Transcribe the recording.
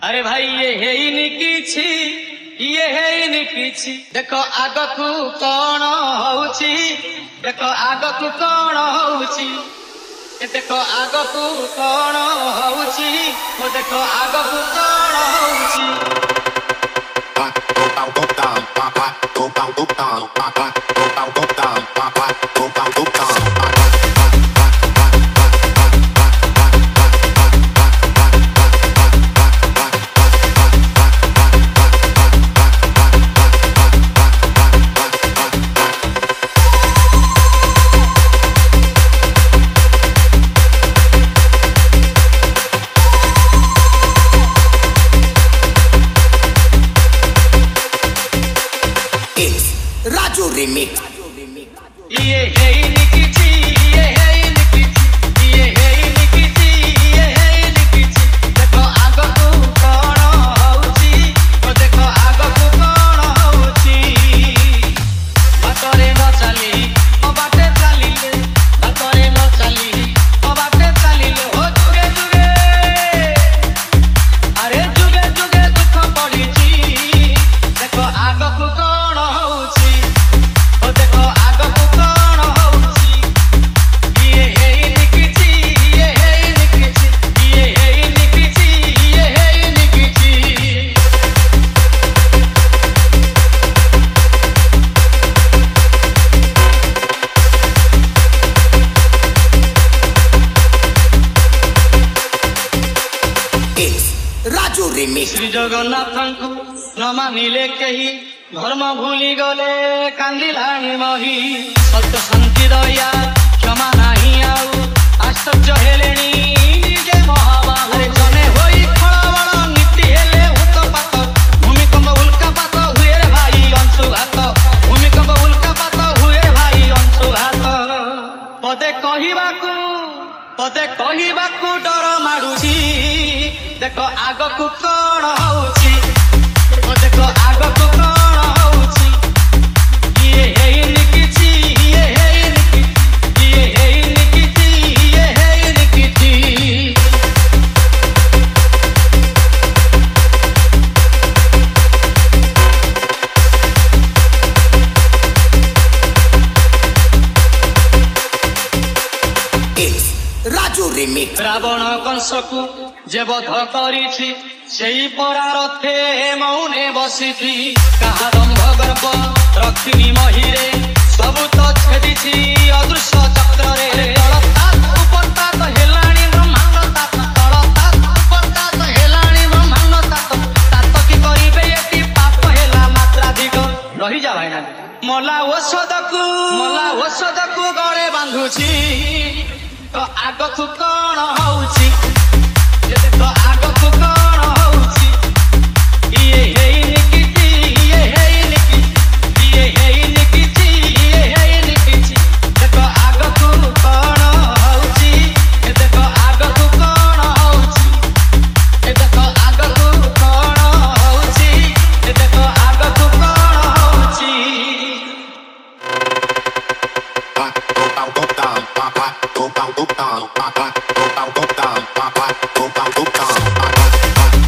अरे भाई ये ହେଇନି କିଛି ये ହେଇନି କିଛି देखो आगकू कौन होउची देखो आगकू कौन होउची देखो आगकू कौन होउची ओ देखो आगकू कौन होउची Raju Remix. ये ହେଇନି କିଛି ये ହେଇନି କିଛି ये ହେଇନି କିଛି ये ହେଇନି କିଛି देखो आगकू कौन होउची ओ देखो आगकू कौन होउची बाटरे न चली ओ बाटे चलिले बाटरे न चली ओ बाटे चलिले हो जुगे जुगे अरे जुगे जुगे दुख पड़ीची देखो आगकू कौन होउची ओ देखो आगकू कौन होउची ये ହେଇନି କିଛି ये ହେଇନି କିଛି ये ହେଇନି କିଛି ये ହେଇନି କିଛି It's Raju Remix. श्री जगन्नाथଙ୍କୁ न मानिले केही धर्म भूली गले कांदिलाणी मही सत्य शांति दया क्षमा नाही आउ आश्चर्य हेलेणी निजे महाबाहुरे जने होई खळबळ नीति हेले हुतपात भूमिकंप उल्कापात हुए रे भाई अंशुघात भूमिकंप उल्कापात हुए रे भाई अंशुघात पदे कहिबाकू डर माडुची देखो आगकू कौन होउची ओ देखो आगकू कौन होउची ये ହେଇନି କିଛି ये ହେଇନି କିଛି ये ହେଇନି କିଛି ये ହେଇନି କିଛି It's Raju Remix. रावण कंसकू जे बध करिछि सेई परारथे मौने बसिछि कहा दम्भ गर्भ रखिनी महीरे सबु तो छेदिछि अदृश्य चक्ररे तळतात उपरतात हेलाणी ब्रह्मांड तात तळतात उपरतात हेलाणी ब्रह्मांड तात तात की करिबे एटी पाप हेला मात्राधिक रहि जा भाइना मला औषधकू गळे बांधुछि तो आगकू कौन होउची ये देखो आगकू कौन होउची ये ହେଇନି କିଛି ये ହେଇନି କିଛି ये ହେଇନି କିଛି ये ହେଇନି କିଛି देखो आगकू कौन होउची ये देखो आगकू कौन होउची ये देखो आगकू कौन होउची ये देखो आगकू कौन होउची Go down.